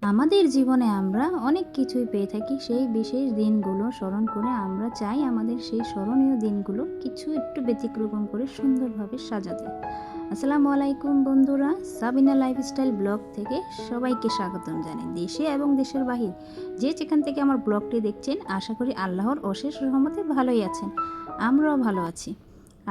আমাদের জীবনে আমরা অনেক কিছুই পেয়ে থাকি। সেই বিশেষ দিনগুলো স্মরণ করে আমরা চাই আমাদের সেই স্মরণীয় দিনগুলো কিছু একটু ব্যতিক্রম করে সুন্দরভাবে সাজাতে। আসসালামু আলাইকুম বন্ধুরা, সাবিনা লাইফস্টাইল ব্লগ থেকে সবাইকে স্বাগতম জানাই। দেশে এবং দেশের বাহির যে যেখান থেকে আমার ব্লগটি দেখছেন, আশা করি আল্লাহর অশেষ রহমতে ভালোই আছেন। আমরাও ভালো আছি।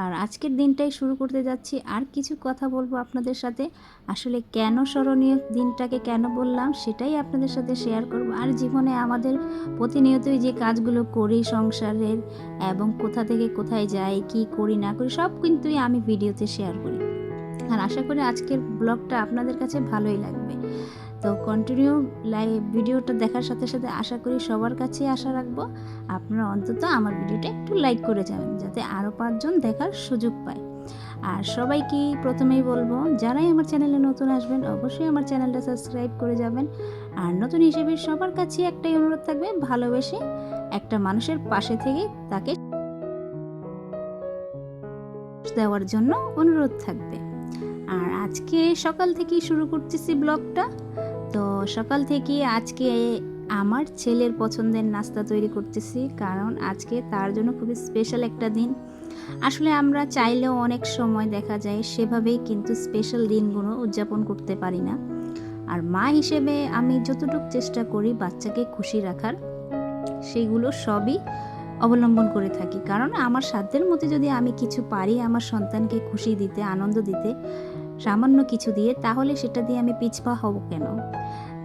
আর আজকের দিনটাই শুরু করতে যাচ্ছি, আর কিছু কথা বলবো আপনাদের সাথে। আসলে কেন স্মরণীয় দিনটাকে কেন বললাম সেটাই আপনাদের সাথে শেয়ার করব। আর জীবনে আমাদের প্রতিনিয়তই যে কাজগুলো করি সংসারের, এবং কোথা থেকে কোথায় যাই, কি করি না করি, সব কিন্তুই আমি ভিডিওতে শেয়ার করি। আর আশা করি আজকের ব্লগটা আপনাদের কাছে ভালোই লাগবে। তো কন্টিনিউ ভিডিওটা দেখার সাথে সাথে আশা করি সবার কাছেই আশা রাখবো আপনারা অন্তত আমার ভিডিওটা একটু লাইক করে যাবেন, যাতে আরও 5জন দেখার সুযোগ পায়। আর সবাইকে প্রথমেই বলবো, যারাই আমার চ্যানেলে নতুন আসবেন অবশ্যই আমার চ্যানেলটা সাবস্ক্রাইব করে যাবেন। আর নতুন হিসেবে সবার কাছে একটাই অনুরোধ থাকবে, ভালোবেসে একটা মানুষের পাশে থেকে তাকে দেওয়ার জন্য অনুরোধ থাকবে। আর আজকে সকাল থেকেই শুরু করতেছি ব্লগটা। তো সকাল থেকে আজকে আমার ছেলের পছন্দের নাস্তা তৈরি করতেছি, কারণ আজকে তার জন্য খুবই স্পেশাল একটা দিন। আসলে আমরা চাইলেও অনেক সময় দেখা যায় সেভাবেই কিন্তু স্পেশাল দিনগুলো উদযাপন করতে পারি না। আর মা হিসেবে আমি যতটুকু চেষ্টা করি বাচ্চাকে খুশি রাখার, সেগুলো সবই অবলম্বন করে থাকি। কারণ আমার সাধ্যের মধ্যে যদি আমি কিছু পারি আমার সন্তানকে খুশি দিতে, আনন্দ দিতে, সামান্য কিছু দিয়ে, তাহলে সেটা দিয়ে আমি পিছপা হব কেন।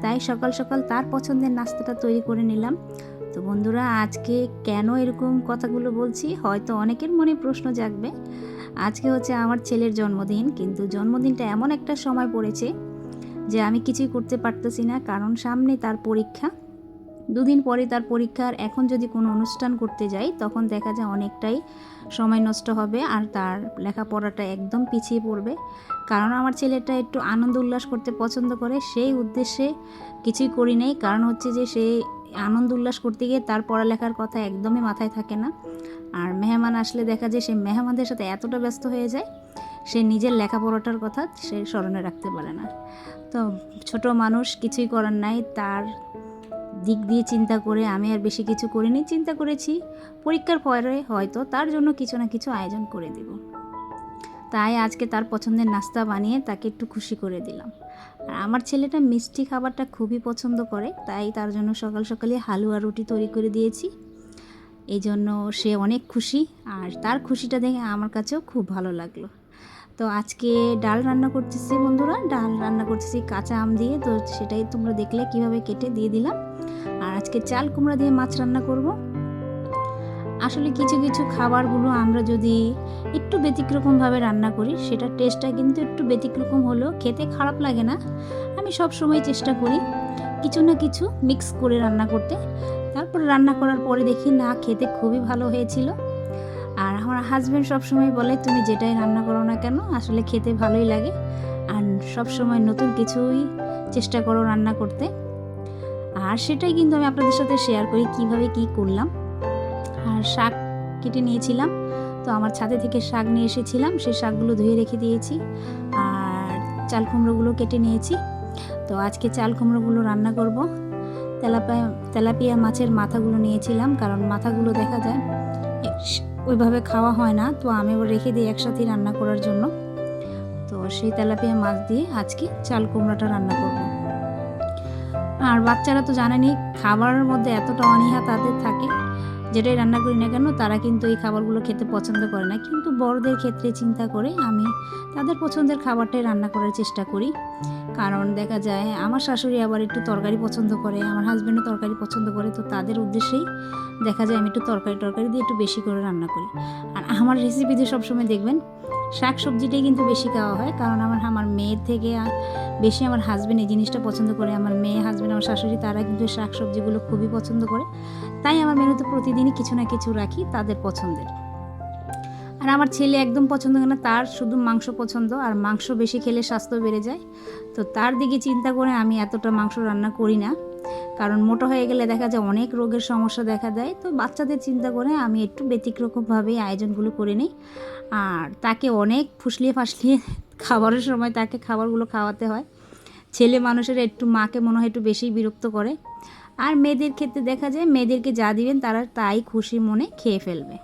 তাই সকাল সকাল তার পছন্দের নাস্তাটা তৈরি করে নিলাম। তো বন্ধুরা, আজকে কেন এরকম কথাগুলো বলছি হয়তো অনেকের মনে প্রশ্ন জাগবে। আজকে হচ্ছে আমার ছেলের জন্মদিন, কিন্তু জন্মদিনটা এমন একটা সময় পড়েছে যে আমি কিছুই করতে পারতেছি না, কারণ সামনে তার পরীক্ষা, দুদিন পরে তার পরীক্ষার। এখন যদি কোনো অনুষ্ঠান করতে যাই তখন দেখা যায় অনেকটাই সময় নষ্ট হবে, আর তার লেখাপড়াটা একদম পিছিয়ে পড়বে। কারণ আমার ছেলেটা একটু আনন্দ উল্লাস করতে পছন্দ করে, সেই উদ্দেশ্যে কিছুই করি নাই। কারণ হচ্ছে যে সে আনন্দ উল্লাস করতে গিয়ে তার পড়ালেখার কথা একদমই মাথায় থাকে না। আর মেহমান আসলে দেখা যায় সে মেহমানদের সাথে এতটা ব্যস্ত হয়ে যায়, সে নিজের লেখাপড়াটার কথা সে স্মরণে রাখতে পারে না। তো ছোট মানুষ, কিছুই করার নাই। তার দিক দিয়ে চিন্তা করে আমি আর বেশি কিছু করিনি। চিন্তা করেছি পরীক্ষার পরে হয়তো তার জন্য কিছু না কিছু আয়োজন করে দেব। তাই আজকে তার পছন্দের নাস্তা বানিয়ে তাকে একটু খুশি করে দিলাম। আর আমার ছেলেটা মিষ্টি খাবারটা খুবই পছন্দ করে, তাই তার জন্য সকাল সকালে হালুয়া রুটি তৈরি করে দিয়েছি। এই জন্য সে অনেক খুশি, আর তার খুশিটা দেখে আমার কাছেও খুব ভালো লাগলো। তো আজকে ডাল রান্না করতেছি বন্ধুরা, ডাল রান্না করতেছি কাঁচা আম দিয়ে। তো সেটাই তোমরা দেখলে কিভাবে কেটে দিয়ে দিলাম। আর আজকে চাল কুমড়া দিয়ে মাছ রান্না করব। আসলে কিছু কিছু খাবারগুলো আমরা যদি একটু ব্যতিক্রমভাবে রান্না করি, সেটার টেস্টটা কিন্তু একটু ব্যতিক্রম হলেও খেতে খারাপ লাগে না। আমি সব সময় চেষ্টা করি কিছু না কিছু মিক্স করে রান্না করতে। তারপর রান্না করার পরে দেখি না, খেতে খুবই ভালো হয়েছিল। আর আমার হাজব্যান্ড সবসময় বলে, তুমি যেটাই রান্না করো না কেন আসলে খেতে ভালোই লাগে, আর সবসময় নতুন কিছুই চেষ্টা করো রান্না করতে। আর সেটাই কিন্তু আমি আপনাদের সাথে শেয়ার করি কিভাবে কি করলাম। আর শাক কেটে নিয়েছিলাম, তো আমার ছাদে থেকে শাক নিয়ে এসেছিলাম, সেই শাকগুলো ধুয়ে রেখে দিয়েছি। আর চাল কুমড়োগুলো কেটে নিয়েছি। তো আজকে চাল কুমড়োগুলো রান্না করব। তেলাপিয়া মাছের মাথাগুলো নিয়েছিলাম, কারণ মাথাগুলো দেখা যায় ওইভাবে খাওয়া হয় না, তো আমি রেখে দিই একসাথে রান্না করার জন্য। তো সেই তেলাপিয়া মাছ দিয়ে আজকে চাল কুমড়োটা রান্না করব। আর বাচ্চারা তো জানেনই, খাবারের মধ্যে এতটা অনীহা তাদের থাকে, যেটাই রান্না করি না কেন তারা কিন্তু এই খাবারগুলো খেতে পছন্দ করে না। কিন্তু বড়দের ক্ষেত্রে চিন্তা করে আমি তাদের পছন্দের খাবারটাই রান্না করার চেষ্টা করি। কারণ দেখা যায় আমার শাশুড়ি আবার একটু তরকারি পছন্দ করে, আমার হাজব্যান্ডও তরকারি পছন্দ করে, তো তাদের উদ্দেশ্যেই দেখা যায় আমি একটু তরকারি দিয়ে একটু বেশি করে রান্না করি। আর আমার রেসিপিতে সবসময় দেখবেন শাক সবজিটাই কিন্তু বেশি খাওয়া হয়, কারণ আমার মেয়ের থেকে বেশি আমার হাজব্যান্ড এই জিনিসটা পছন্দ করে। আমার মেয়ে, হাজব্যান্ড, আমার শাশুড়ি তারা কিন্তু শাক সবজিগুলো খুবই পছন্দ করে। তাই আমার মেনুতে প্রতিদিনই কিছু না কিছু রাখি তাদের পছন্দের। আর আমার ছেলে একদম পছন্দ করে না, তার শুধু মাংস পছন্দ, আর মাংস বেশি খেলে স্বাস্থ্য বেড়ে যায়। তো তার দিকে চিন্তা করে আমি এতটা মাংস রান্না করি না, কারণ মোটা হয়ে গেলে দেখা যায় অনেক রোগের সমস্যা দেখা দেয়। তো বাচ্চাদের চিন্তা করে আমি একটু ব্যতিক্রমভাবে আয়োজনগুলো করে নিই। আর তাকে অনেক ফুসলিয়ে ফাসলিয়ে খাবারের সময় তাকে খাবারগুলো খাওয়াতে হয়। ছেলে মানুষের একটু মাকে মনে হয় একটু বেশি বিরক্ত করে। আর মেয়েদের ক্ষেত্রে দেখা যায় মেয়েদেরকে যা দিবেন তারা তাই খুশি মনে খেয়ে ফেলবে।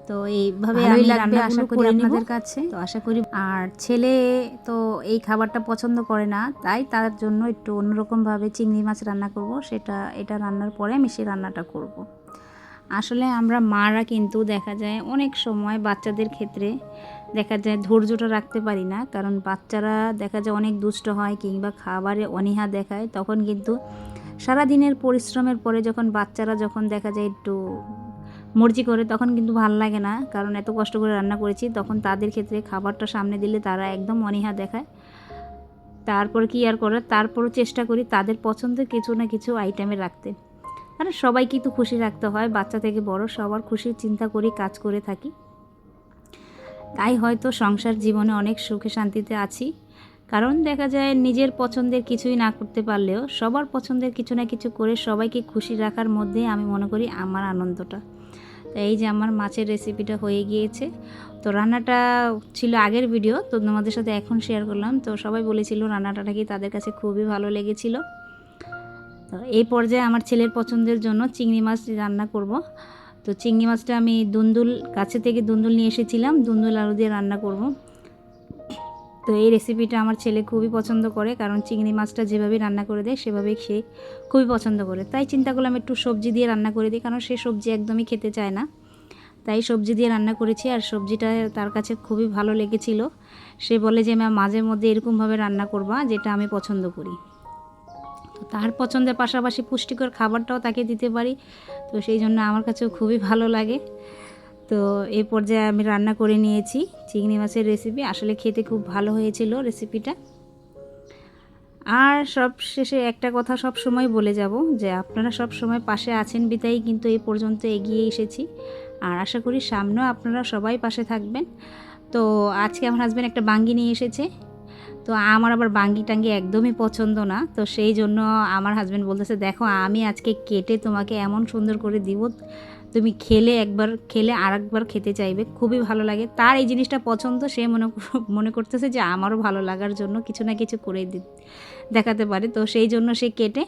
তো এইভাবে আমি রান্নাগুলো করে আপনাদের কাছে, তো আশা করি। আর ছেলে তো এই খাবারটা পছন্দ করে না, তাই তার জন্য একটু অন্যরকমভাবে চিংড়ি মাছ রান্না করব। এটা রান্নার পরে আমি সেই রান্নাটা করব। আসলে আমরা মারা কিন্তু দেখা যায় অনেক সময় বাচ্চাদের ক্ষেত্রে দেখা যায় ধৈর্যটা রাখতে পারি না, কারণ বাচ্চারা দেখা যায় অনেক দুষ্ট হয় কিংবা খাবারে অনীহা দেখায়। তখন কিন্তু সারাদিনের পরিশ্রমের পরে যখন বাচ্চারা দেখা যায় একটু মর্জি করে, তখন কিন্তু ভাল লাগে না, কারণ এত কষ্ট করে রান্না করেছি। তখন তাদের ক্ষেত্রে খাবারটা সামনে দিলে তারা একদম অনীহা দেখায়। তারপর কি আর করার, তারপরও চেষ্টা করি তাদের পছন্দের কিছু না কিছু আইটেমে রাখতে। কারণ সবাইকে তো খুশি রাখতে হয়, বাচ্চা থেকে বড় সবার খুশির চিন্তা করি কাজ করে থাকি। তাই হয়তো সংসার জীবনে অনেক সুখে শান্তিতে আছি, কারণ দেখা যায় নিজের পছন্দের কিছুই না করতে পারলেও সবার পছন্দের কিছু না কিছু করে সবাইকে খুশি রাখার মধ্যে আমি মনে করি আমার আনন্দটা। এই যে আমার মাছের রেসিপিটা হয়ে গিয়েছে। তো রান্নাটা ছিল আগের ভিডিও, তো তোমাদের সাথে এখন শেয়ার করলাম। তো সবাই বলেছিল রান্নাটা নাকি তাদের কাছে খুবই ভালো লেগেছিল। তো এই পর্যায়ে আমার ছেলের পছন্দের জন্য চিংড়ি মাছ রান্না করব। তো চিংড়ি মাছটা আমি কাছে থেকে দুন্দুল নিয়ে এসেছিলাম, দুন্দুল আলু দিয়ে রান্না করব। তো এই রেসিপিটা আমার ছেলে খুবই পছন্দ করে, কারণ চিংড়ি মাছটা যেভাবে রান্না করে দেয় সেভাবেই সে খুবই পছন্দ করে। তাই চিন্তা করলাম একটু সবজি দিয়ে রান্না করে দিই, কারণ সে সবজি একদমই খেতে চায় না। তাই সবজি দিয়ে রান্না করেছি, আর সবজিটা তার কাছে খুবই ভালো লেগেছিল। সে বলে যে ম্যাম মাঝে মধ্যে এরকমভাবে রান্না করবা, যেটা আমি পছন্দ করি। তো তার পছন্দের পাশাপাশি পুষ্টিকর খাবারটাও তাকে দিতে পারি, তো সেই জন্য আমার কাছেও খুবই ভালো লাগে। তো এই পর্যায়ে আমি রান্না করে নিয়েছি চিংড়ি মাছের রেসিপি। আসলে খেতে খুব ভালো হয়েছিল রেসিপিটা। আর সব শেষে একটা কথা সব সময় বলে যাব, যে আপনারা সব সময় পাশে আছেন বিতাই কিন্তু এই পর্যন্ত এগিয়ে এসেছি, আর আশা করি সামনেও আপনারা সবাই পাশে থাকবেন। তো আজকে আমার হাজব্যান্ড একটা বাঙ্গি নিয়ে এসেছে। তো আমার আবার বাঙ্গি টাঙ্গি একদমই পছন্দ না, তো সেই জন্য আমার হাজব্যান্ড বলতেছে দেখো আমি আজকে কেটে তোমাকে এমন সুন্দর করে দিব, তুমি একবার খেলে আর একবার খেতে চাইবে, খুবই ভালো লাগে। তার এই জিনিসটা পছন্দ, সে মনে করতেছে যে আমারও ভালো লাগার জন্য কিছু না কিছু করে দেখাতে পারে। তো সেই জন্য সে কেটে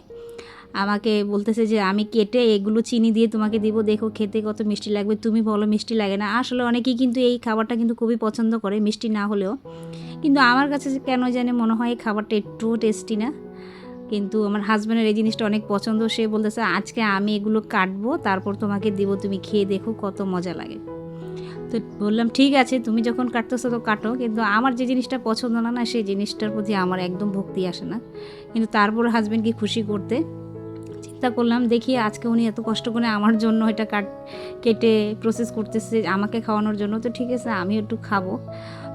আমাকে বলতেছে যে আমি কেটে এগুলো চিনি দিয়ে তোমাকে দিব, দেখো খেতে কত মিষ্টি লাগবে, তুমি বলো মিষ্টি লাগে না। আসলে অনেকেই কিন্তু এই খাবারটা কিন্তু খুবই পছন্দ করে মিষ্টি না হলেও, কিন্তু আমার কাছে কেন জানি মনে হয় এই খাবারটা একটু টেস্টি না। কিন্তু আমার হাজব্যান্ডের এই জিনিসটা অনেক পছন্দ, সে বলতেছে আজকে আমি এগুলো কাটবো তারপর তোমাকে দিব, তুমি খেয়ে দেখো কত মজা লাগে। তো বললাম ঠিক আছে, তুমি যখন কাটতেছো তো কাটো, কিন্তু আমার যে জিনিসটা পছন্দ না সেই জিনিসটার প্রতি আমার একদম ভক্তি আসে না। কিন্তু তারপর হাজব্যান্ডকে খুশি করতে চিন্তা করলাম, দেখি আজকে উনি এত কষ্ট করে আমার জন্য এটা কেটে প্রসেস করতেছে আমাকে খাওয়ানোর জন্য, তো ঠিক আছে আমি একটু খাবো।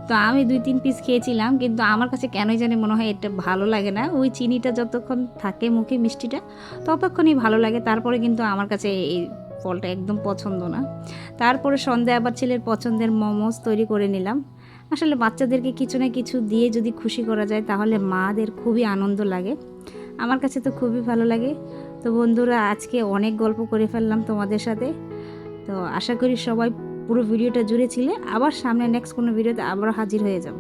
তো আমি 2-3 পিস খেয়েছিলাম, কিন্তু আমার কাছে কেনই জানি মনে হয় এটা ভালো লাগে না। ওই চিনিটা যতক্ষণ থাকে মুখে মিষ্টিটা ততক্ষণই ভালো লাগে, তারপরে কিন্তু আমার কাছে এই ফলটা একদম পছন্দ না। তারপরে সন্ধ্যায় আবার ছেলের পছন্দের মোমোস তৈরি করে নিলাম। আসলে বাচ্চাদেরকে কিছু না কিছু দিয়ে যদি খুশি করা যায় তাহলে মাদের খুবই আনন্দ লাগে, আমার কাছে তো খুবই ভালো লাগে। তো বন্ধুরা আজকে অনেক গল্প করে ফেললাম তোমাদের সাথে। তো আশা করি সবাই পুরো ভিডিওটা জুড়ে ছিলে। আবার সামনে নেক্সট কোনো ভিডিওতে আবার হাজির হয়ে যাব।